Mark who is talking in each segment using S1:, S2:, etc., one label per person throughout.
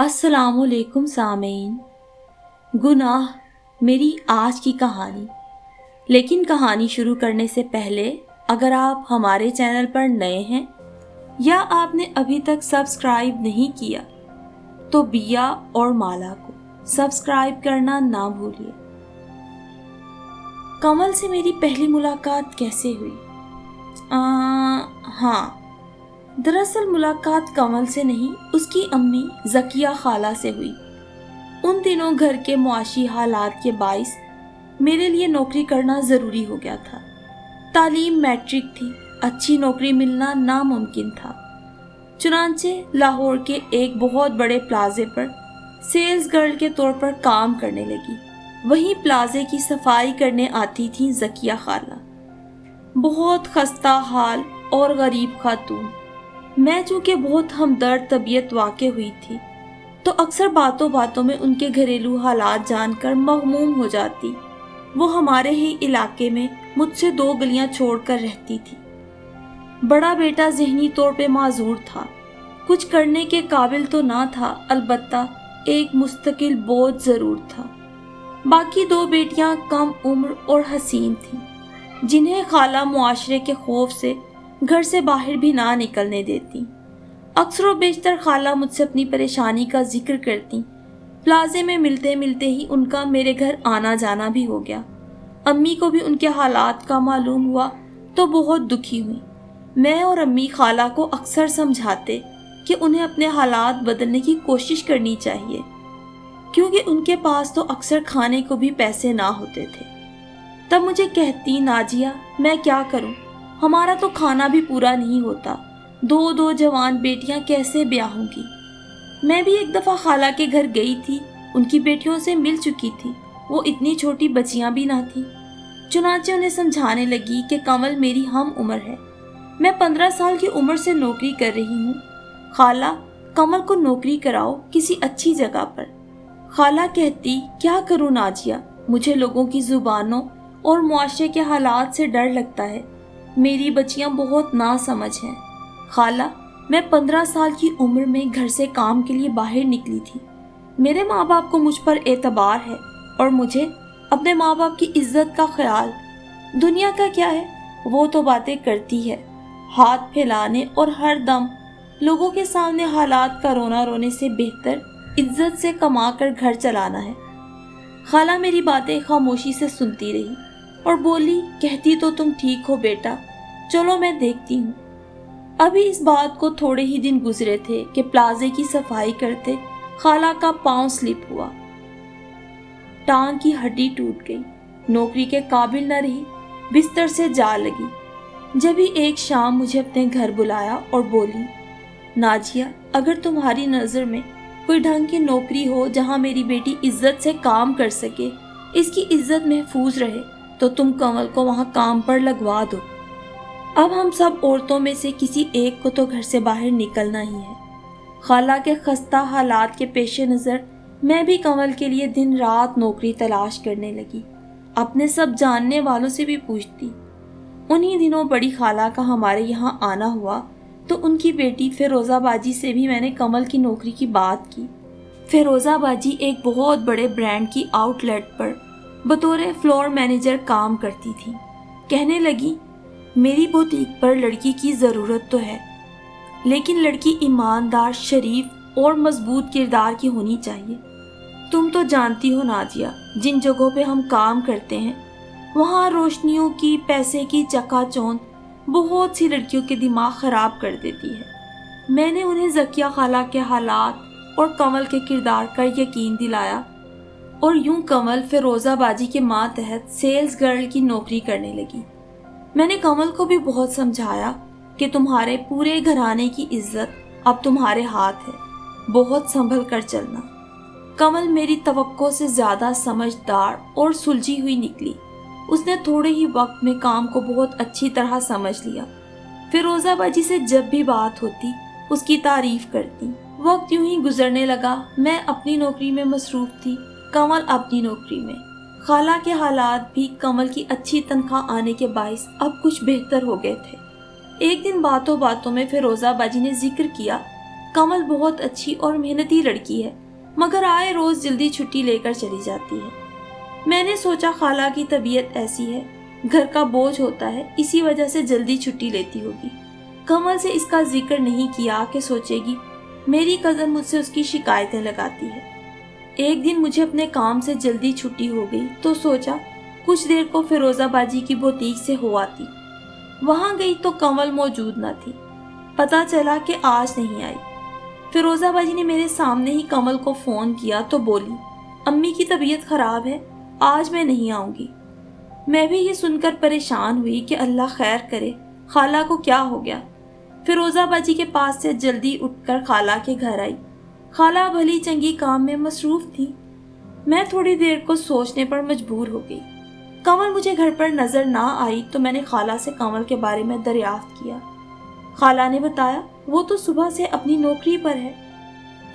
S1: अस्सलामुअलैकुम सामीन। गुनाह मेरी आज की कहानी। लेकिन कहानी शुरू करने से पहले अगर आप हमारे चैनल पर नए हैं या आपने अभी तक सब्सक्राइब नहीं किया तो बिया और माला को सब्सक्राइब करना ना भूलिए। कमल से मेरी पहली मुलाकात कैसे हुई? हाँ, दरअसल मुलाकात कमल से नहीं, उसकी अम्मी ज़किया खाला से हुई। उन दिनों घर के मुआशी हालात के बाइस मेरे लिए नौकरी करना ज़रूरी हो गया था। तालीम मैट्रिक थी, अच्छी नौकरी मिलना नामुमकिन था। चुनांचे लाहौर के एक बहुत बड़े प्लाजे पर सेल्स गर्ल के तौर पर काम करने लगी। वहीं प्लाजे की सफाई करने आती थी ज़किया खाला। बहुत खस्ता हाल और गरीब खातून। मैं चूँकि बहुत हमदर्द तबीयत वाक़े हुई थी तो अक्सर बातों बातों में उनके घरेलू हालात जानकर मग़मूम हो जाती। वो हमारे ही इलाके में मुझसे 2 गलियां छोड़कर रहती थी। बड़ा बेटा ज़हनी तौर पे माजूर था, कुछ करने के काबिल तो ना था, अलबत्ता एक मुस्तकिल बोझ ज़रूर था। बाकी 2 बेटियां कम उम्र और हसीन थीं, जिन्हें खाला मुआशरे के खौफ से घर से बाहर भी ना निकलने देती। अक्सर बेशतर खाला मुझसे अपनी परेशानी का जिक्र करती। प्लाजे में मिलते मिलते ही उनका मेरे घर आना जाना भी हो गया। अम्मी को भी उनके हालात का मालूम हुआ तो बहुत दुखी हुई। मैं और अम्मी खाला को अक्सर समझाते कि उन्हें अपने हालात बदलने की कोशिश करनी चाहिए, क्योंकि उनके पास तो अक्सर खाने को भी पैसे ना होते थे। तब मुझे कहती, नाजिया मैं क्या करूं, हमारा तो खाना भी पूरा नहीं होता, 2 जवान बेटियां कैसे ब्याहूंगी। मैं भी एक दफ़ा खाला के घर गई थी, उनकी बेटियों से मिल चुकी थी। वो इतनी छोटी बच्चियां भी ना थी। चुनांचे उन्हें समझाने लगी कि कमल मेरी हम उम्र है, मैं 15 साल की उम्र से नौकरी कर रही हूँ। खाला कमल को नौकरी कराओ किसी अच्छी जगह पर। खाला कहती, क्या करूँ नाजिया, मुझे लोगों की ज़ुबानों और मुआशरे के हालात से डर लगता है। मेरी बच्चियां बहुत नासमझ हैं। खाला मैं 15 साल की उम्र में घर से काम के लिए बाहर निकली थी। मेरे माँ बाप को मुझ पर एतबार है और मुझे अपने माँ बाप की इज्जत का ख्याल। दुनिया का क्या है, वो तो बातें करती है, हाथ फैलाने और हर दम लोगों के सामने हालात का रोना रोने से बेहतर इज्जत से कमा कर घर चलाना है। खाला मेरी बातें खामोशी से सुनती रही और बोली, कहती तो तुम ठीक हो बेटा, चलो मैं देखती हूँ। अभी इस बात को थोड़े ही दिन गुजरे थे कि प्लाजे की सफाई करते खाला का पांव स्लिप हुआ। टांग की हड्डी टूट गई, नौकरी के काबिल न रही, बिस्तर से जा लगी। जब ही एक शाम मुझे अपने घर बुलाया और बोली, नाजिया अगर तुम्हारी नज़र में कोई ढंग की नौकरी हो जहाँ मेरी बेटी इज्जत से काम कर सके, इसकी इज्जत महफूज रहे, तो तुम कमल को वहाँ काम पर लगवा दो। अब हम सब औरतों में से किसी एक को तो घर से बाहर निकलना ही है। खाला के खस्ता हालात के पेश नज़र मैं भी कमल के लिए दिन रात नौकरी तलाश करने लगी। अपने सब जानने वालों से भी पूछती। उन्हीं दिनों बड़ी खाला का हमारे यहाँ आना हुआ तो उनकी बेटी फिरोज़ा बाजी से भी मैंने कमल की नौकरी की बात की। फिरोज़ा बाजी एक बहुत बड़े ब्रांड की आउटलेट पर बतौर फ्लोर मैनेजर काम करती थी। कहने लगी, मेरी बुटीक पर लड़की की ज़रूरत तो है, लेकिन लड़की ईमानदार, शरीफ और मजबूत किरदार की होनी चाहिए। तुम तो जानती हो नाजिया, जिन जगहों पे हम काम करते हैं वहाँ रोशनियों की, पैसे की चकाचौंध बहुत सी लड़कियों के दिमाग ख़राब कर देती है। मैंने उन्हें ज़किया खाला के हालात और कमल के किरदार का यकीन दिलाया और यूं कमल फिरोज़ा बाजी के मातहत सेल्स गर्ल की नौकरी करने लगी। मैंने कमल को भी बहुत समझाया कि तुम्हारे पूरे घराने की इज्जत अब तुम्हारे हाथ है, बहुत संभल कर चलना। कमल मेरी तवक्को से ज़्यादा समझदार और सुलझी हुई निकली। उसने थोड़े ही वक्त में काम को बहुत अच्छी तरह समझ लिया। फिरोज़ा बाजी से जब भी बात होती उसकी तारीफ करती। वक्त यूं ही गुजरने लगा। मैं अपनी नौकरी में मसरूफ़ थी, कमल अपनी नौकरी में। खाला के हालात भी कमल की अच्छी तनख्वाह आने के बाइस अब कुछ बेहतर हो गए थे। एक दिन बातों बातों में फिरोज़ा बाजी ने जिक्र किया कमल बहुत अच्छी और मेहनती लड़की है, मगर आए रोज जल्दी छुट्टी लेकर चली जाती है। मैंने सोचा खाला की तबीयत ऐसी है, घर का बोझ होता है, इसी वजह से जल्दी छुट्टी लेती होगी। कमल से इसका जिक्र नहीं किया कि सोचेगी मेरी कज़न मुझसे उसकी शिकायतें लगाती है। एक दिन मुझे अपने काम से जल्दी छुट्टी हो गई तो सोचा कुछ देर को फिरोजाबाजी की बुटीक से हो आती। वहां गई तो कमल मौजूद न थी। पता चला कि आज नहीं आई। फिरोजाबाजी ने मेरे सामने ही कमल को फोन किया तो बोली, अम्मी की तबीयत खराब है, आज मैं नहीं आऊंगी। मैं भी ये सुनकर परेशान हुई कि अल्लाह खैर करे, खाला को क्या हो गया। फिरोजाबाजी के पास से जल्दी उठकर खाला के घर आई। खाला भली चंगी काम में मसरूफ थी। मैं थोड़ी देर को सोचने पर मजबूर हो गई। कमल मुझे घर पर नजर ना आई तो मैंने खाला से कमल के बारे में दरियाफ्त किया। खाला ने बताया वो तो सुबह से अपनी नौकरी पर है।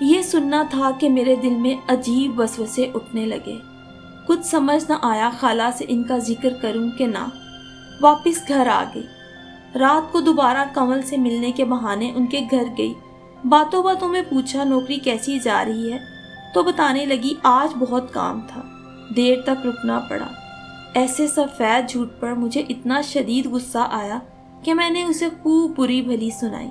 S1: ये सुनना था कि मेरे दिल में अजीब वसवसे उठने लगे। कुछ समझ न आया खाला से इनका जिक्र करूं कि ना। वापस घर आ गई। रात को दोबारा कमल से मिलने के बहाने उनके घर गई। बातों बातों में पूछा नौकरी कैसी जा रही है, तो बताने लगी आज बहुत काम था, देर तक रुकना पड़ा। ऐसे सफेद झूठ पर मुझे इतना शदीद गुस्सा आया कि मैंने उसे खूब बुरी भली सुनाई।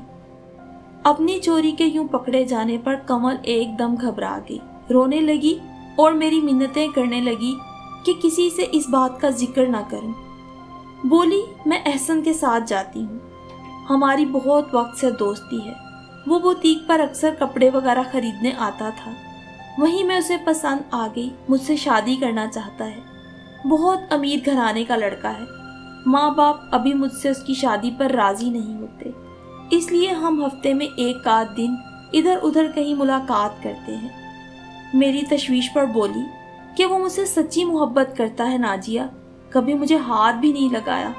S1: अपनी चोरी के यूं पकड़े जाने पर कमल एकदम घबरा गई, रोने लगी और मेरी मिन्नतें करने लगी कि किसी से इस बात का जिक्र ना करूं। बोली मैं एहसन के साथ जाती हूँ, हमारी बहुत वक्त से दोस्ती है। वो बुटीक पर अक्सर कपड़े वगैरह खरीदने आता था। वहीं मैं उसे पसंद आ गई, मुझसे शादी करना चाहता है। बहुत अमीर घराने का लड़का है। माँ बाप अभी मुझसे उसकी शादी पर राजी नहीं होते, इसलिए हम हफ्ते में एक आध दिन इधर उधर कहीं मुलाकात करते हैं। मेरी तशवीश पर बोली कि वो मुझसे सच्ची मोहब्बत करता है नाजिया, कभी मुझे हाथ भी नहीं लगाया।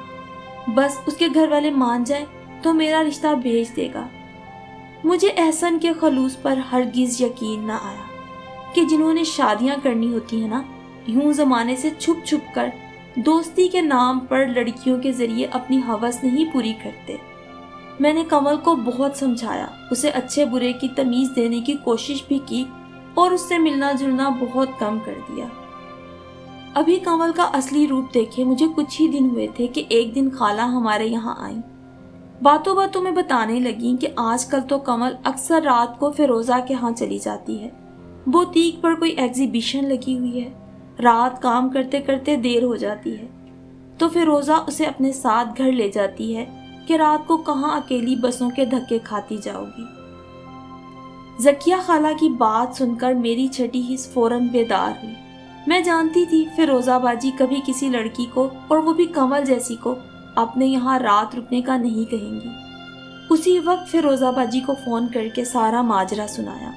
S1: बस उसके घर वाले मान जाए तो मेरा रिश्ता भेज देगा। मुझे एहसन के खलूस पर हरगिज यकीन ना आया कि जिन्होंने शादियां करनी होती है ना, यूं जमाने से छुप छुप कर दोस्ती के नाम पर लड़कियों के जरिए अपनी हवस नहीं पूरी करते। मैंने कमल को बहुत समझाया, उसे अच्छे बुरे की तमीज देने की कोशिश भी की और उससे मिलना जुलना बहुत कम कर दिया। अभी कमल का असली रूप देखे मुझे कुछ ही दिन हुए थे कि एक दिन खाला हमारे यहाँ आई। बातों बातों में बताने लगी कि आजकल तो कमल अक्सर रात को फिरोजा के यहाँ चली जाती है। बुटीक पर कोई एग्जीबिशन लगी हुई है, रात काम करते करते देर हो जाती है तो फिरोजा उसे अपने साथ घर ले जाती है कि रात को कहाँ अकेली बसों के धक्के खाती जाओगी। जकिया खाला की बात सुनकर मेरी छठी हिस्स फौरन बेदार हुई। मैं जानती थी फिरोजाबाजी कभी किसी लड़की को, और वो भी कमल जैसी को, अपने यहाँ रात रुकने का नहीं कहेंगी। उसी वक्त फिरोजाबाजी को फोन करके सारा माजरा सुनाया।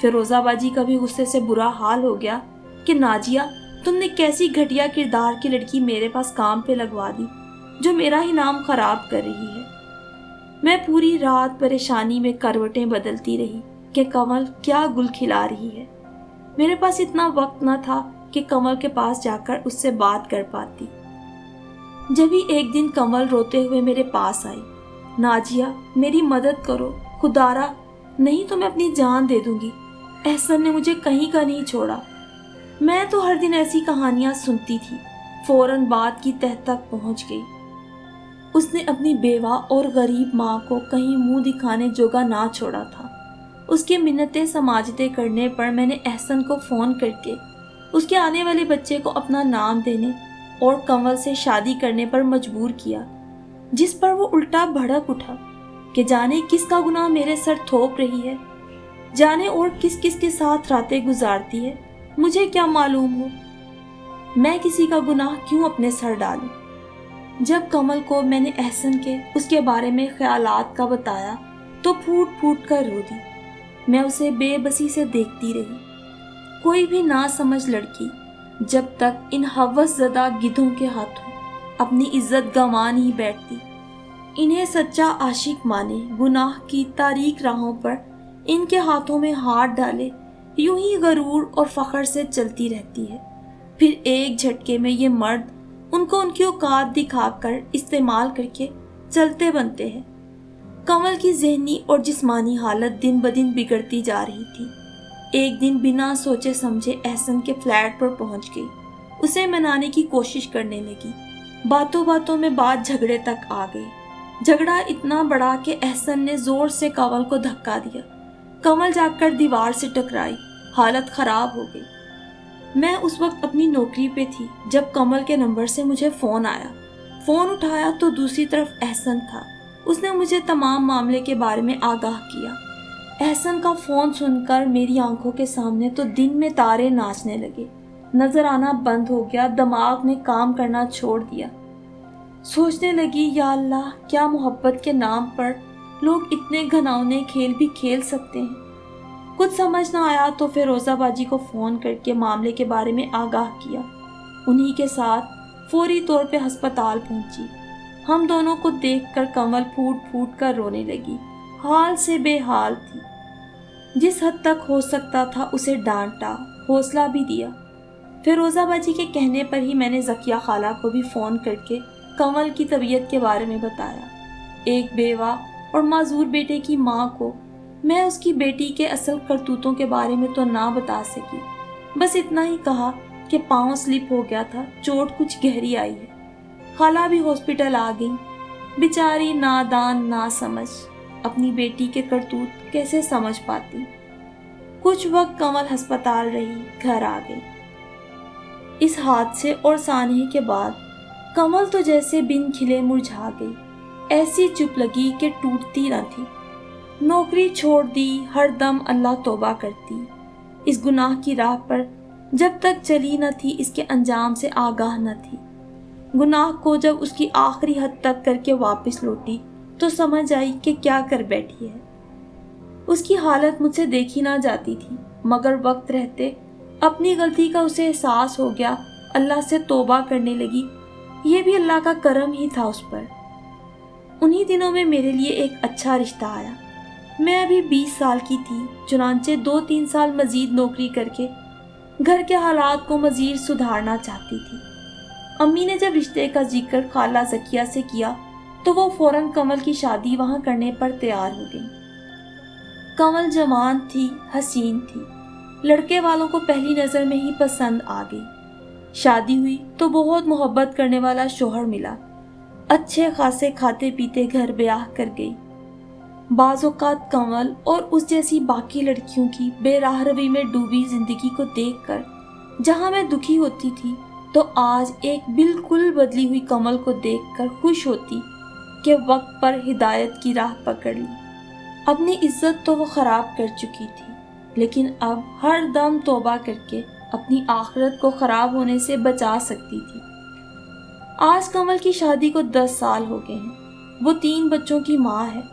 S1: फिरोजाबाजी का भी गुस्से से बुरा हाल हो गया कि नाजिया तुमने कैसी घटिया किरदार की लड़की मेरे पास काम पे लगवा दी जो मेरा ही नाम खराब कर रही है। मैं पूरी रात परेशानी में करवटें बदलती रही कि कमल क्या गुल खिला रही है। मेरे पास इतना वक्त न था कि कमल के पास जाकर उससे बात कर पाती। जब ही एक दिन कमल रोते हुए मेरे पास आई, नाजिया मेरी मदद करो खुदारा, नहीं तो मैं अपनी जान दे दूंगी। एहसन ने मुझे कहीं का नहीं छोड़ा। मैं तो हर दिन ऐसी कहानियां सुनती थी। फौरन बात की तह तक पहुंच गई। उसने अपनी बेवा और गरीब माँ को कहीं मुंह दिखाने जोगा ना छोड़ा था। उसकी मिन्नतें समाजतें करने पर मैंने एहसन को फोन करके उसके आने वाले बच्चे को अपना नाम देने और कमल से शादी करने पर मजबूर किया, जिस पर वो उल्टा भड़क उठा कि जाने किसका गुनाह मेरे सर थोप रही है, जाने और किस किस के साथ रातें गुजारती है, मुझे क्या मालूम हो, मैं किसी का गुनाह क्यों अपने सर डालूं। जब कमल को मैंने एहसन के उसके बारे में ख्यालात का बताया तो फूट फूट कर रो दी। मैं उसे बेबसी से देखती रही। कोई भी ना समझ लड़की जब तक इन हवस ज़दा गिद्धों के हाथों अपनी इज्जत गंवा नहीं बैठती, इन्हें सच्चा आशिक माने, गुनाह की तारीक राहों पर इनके हाथों में हाथ डाले, यूं ही गरूर और फख्र से चलती रहती है। फिर एक झटके में ये मर्द उनको उनकी औकात दिखाकर इस्तेमाल करके चलते बनते हैं। कमल की ज़हनी और जिस्मानी हालत दिन ब दिन बिगड़ती जा रही थी। एक दिन बिना सोचे समझे एहसन के फ्लैट पर पहुंच गई। उसे मनाने की कोशिश करने लगी। बातों बातों में बात झगड़े तक आ गई। झगड़ा इतना बड़ा कि एहसन ने जोर से कमल को धक्का दिया। कमल जाकर दीवार से टकराई। हालत खराब हो गई। मैं उस वक्त अपनी नौकरी पे थी जब कमल के नंबर से मुझे फ़ोन आया। फ़ोन उठाया तो दूसरी तरफ एहसन था। उसने मुझे तमाम मामले के बारे में आगाह किया। एहसन का फ़ोन सुनकर मेरी आंखों के सामने तो दिन में तारे नाचने लगे। नज़र आना बंद हो गया। दिमाग ने काम करना छोड़ दिया। सोचने लगी, या अल्लाह, क्या मोहब्बत के नाम पर लोग इतने घिनौने खेल भी खेल सकते हैं। कुछ समझ ना आया तो फिरोज़ा बाजी को फ़ोन करके मामले के बारे में आगाह किया। उन्हीं के साथ फौरी तौर पे अस्पताल पहुंची। हम दोनों को देखकर कमल फूट फूट कर रोने लगी। हाल से बेहाल थी। जिस हद तक हो सकता था उसे डांटा, हौसला भी दिया। फिरोज़ा बाजी के कहने पर ही मैंने ज़किया खाला को भी फ़ोन करके कमल की तबीयत के बारे में बताया। एक बेवा और माजूर बेटे की माँ को मैं उसकी बेटी के असल करतूतों के बारे में तो ना बता सकी। बस इतना ही कहा कि पाँव स्लिप हो गया था, चोट कुछ गहरी आई है। खाला भी हॉस्पिटल आ गई। बेचारी नादान ना समझ अपनी बेटी के करतूत कैसे समझ पाती। कुछ वक्त कमल अस्पताल रही, घर आ गई। इस हादसे और सानहे के बाद कमल तो जैसे बिन खिले मुरझा गई। ऐसी चुप लगी कि टूटती न थी। नौकरी छोड़ दी, हर दम अल्लाह तौबा करती। इस गुनाह की राह पर जब तक चली न थी, इसके अंजाम से आगाह न थी। गुनाह को जब उसकी आखिरी हद तक करके वापस लौटी तो समझ आई कि क्या कर बैठी है। उसकी हालत मुझसे देखी ना जाती थी, मगर वक्त रहते अपनी गलती का उसे एहसास हो गया। अल्लाह से तौबा करने लगी। ये भी अल्लाह का करम ही था उस पर। उन्हीं दिनों में मेरे लिए एक अच्छा रिश्ता आया। मैं अभी 20 साल की थी। चुनांचे 2-3 साल मजीद नौकरी करके घर के हालात को मजीद सुधारना चाहती थी। अम्मी ने जब रिश्ते का जिक्र खाला ज़किया से किया तो वो फौरन कमल की शादी वहाँ करने पर तैयार हो गई। कमल जवान थी, हसीन थी। लड़के वालों को पहली नज़र में ही पसंद आ गई। शादी हुई तो बहुत मोहब्बत करने वाला शौहर मिला। अच्छे खासे खाते पीते घर ब्याह कर गई। बाज़ौक़ात कमल और उस जैसी बाकी लड़कियों की बेराह रवी में डूबी जिंदगी को देखकर जहां मैं दुखी होती थी, तो आज एक बिल्कुल बदली हुई कमल को देखकर खुश होती कि वक्त पर हिदायत की राह पकड़ ली। अपनी इज्जत तो वो ख़राब कर चुकी थी, लेकिन अब हर दम तौबा करके अपनी आखिरत को ख़राब होने से बचा सकती थी। आज कमल की शादी को 10 साल हो गए हैं। वो 3 बच्चों की माँ है।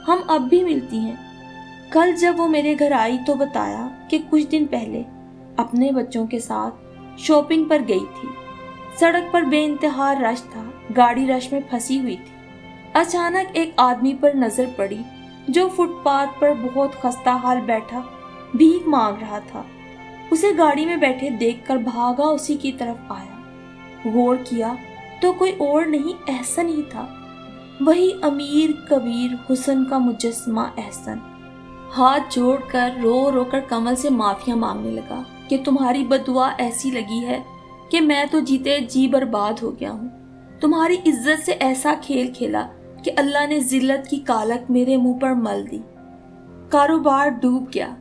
S1: हम अब भी मिलती हैं। कल जब वो मेरे घर आई तो बताया कि कुछ दिन पहले अपने बच्चों के साथ शॉपिंग पर गई थी। सड़क पर बेइंतहा रश था। गाड़ी रश में फंसी हुई थी। अचानक एक आदमी पर नज़र पड़ी जो फुटपाथ पर बहुत खस्ता हाल बैठा भीख मांग रहा था। उसे गाड़ी में बैठे देखकर भागा उसी की तरफ आया। गौर किया तो कोई और नहीं, एहसन ही था। वही अमीर कबीर हुस्न का मुजस्समा एहसन। हाथ जोड़कर रो रो कर कमल से माफिया मांगने लगा कि तुम्हारी बदुआ ऐसी लगी है कि मैं तो जीते जी बर्बाद हो गया हूँ। तुम्हारी इज्जत से ऐसा खेल खेला कि अल्लाह ने जिल्लत की कालक मेरे मुंह पर मल दी। कारोबार डूब गया।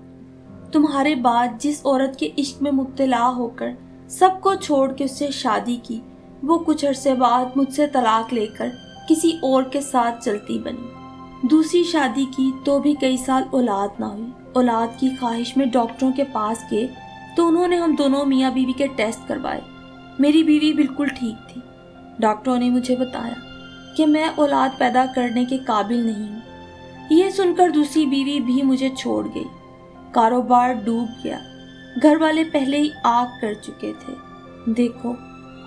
S1: तुम्हारे बाद जिस औरत के इश्क में मुब्तला होकर सबको छोड़ के उससे शादी की, वो कुछ अरसे बाद मुझसे तलाक लेकर किसी और के साथ चलती बनी। दूसरी शादी की तो भी कई साल औलाद ना हुई। औलाद की ख्वाहिश में डॉक्टरों के पास गए तो उन्होंने हम दोनों मियाँ बीवी के टेस्ट करवाए। मेरी बीवी बिल्कुल ठीक थी। डॉक्टरों ने मुझे बताया कि मैं औलाद पैदा करने के काबिल नहीं हूँ। ये सुनकर दूसरी बीवी भी मुझे छोड़ गई। कारोबार डूब गया। घर वाले पहले ही आग कर चुके थे। देखो,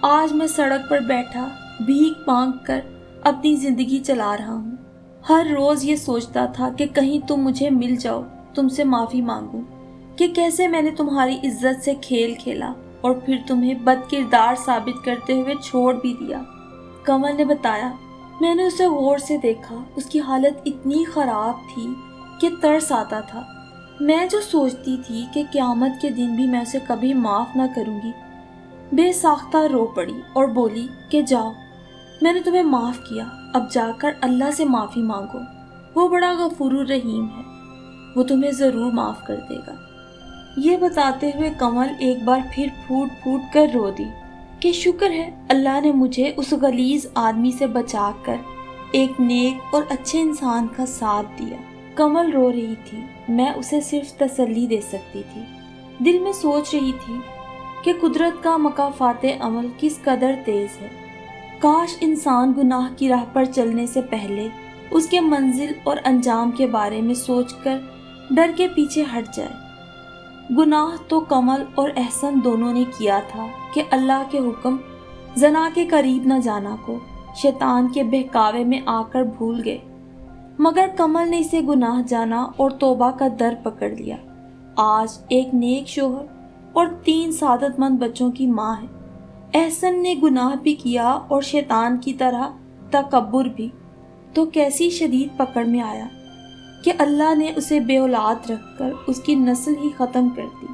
S1: आज मैं सड़क पर बैठा भीख मांग कर अपनी जिंदगी चला रहा हूँ। हर रोज ये सोचता था कि कहीं तुम मुझे मिल जाओ, तुमसे माफी मांगूं कि कैसे मैंने तुम्हारी इज्जत से खेल खेला और फिर तुम्हें बदकिरदार साबित करते हुए छोड़ भी दिया। कमल ने बताया میں نے اسے غور سے دیکھا، اس کی حالت اتنی خراب تھی کہ ترس آتا تھا۔ میں جو سوچتی تھی کہ قیامت کے دن بھی میں اسے کبھی معاف نہ کروں گی، بے ساختہ رو پڑی اور بولی کہ جاؤ، میں نے تمہیں معاف کیا، اب جا کر اللہ سے معافی مانگو، وہ بڑا غفور الرحیم ہے، وہ تمہیں ضرور معاف کر دے گا۔ یہ بتاتے ہوئے کمل ایک بار پھر پھوٹ پھوٹ کر رو دی کہ شکر ہے اللہ نے مجھے اس غلیظ آدمی سے بچا کر ایک نیک اور اچھے انسان کا ساتھ دیا۔ کمل رو رہی تھی، میں اسے صرف تسلی دے سکتی تھی۔ دل میں سوچ رہی تھی کہ قدرت کا مکافات عمل کس قدر تیز ہے، کاش انسان گناہ کی راہ پر چلنے سے پہلے اس کے منزل اور انجام کے بارے میں سوچ کر ڈر کے پیچھے ہٹ جائے۔ گناہ تو کمل اور احسن دونوں نے کیا تھا کہ اللہ کے حکم زنا کے قریب نہ جانا کو شیطان کے بہکاوے میں آ کر بھول گئے، مگر کمل نے اسے گناہ جانا اور توبہ کا در پکڑ لیا۔ آج ایک نیک شوہر اور 3 سعادت مند بچوں کی ماں ہے۔ احسن نے گناہ بھی کیا اور شیطان کی طرح تکبر بھی، تو کیسی شدید پکڑ میں آیا کہ اللہ نے اسے بے اولاد رکھ کر اس کی نسل ہی ختم کر دی۔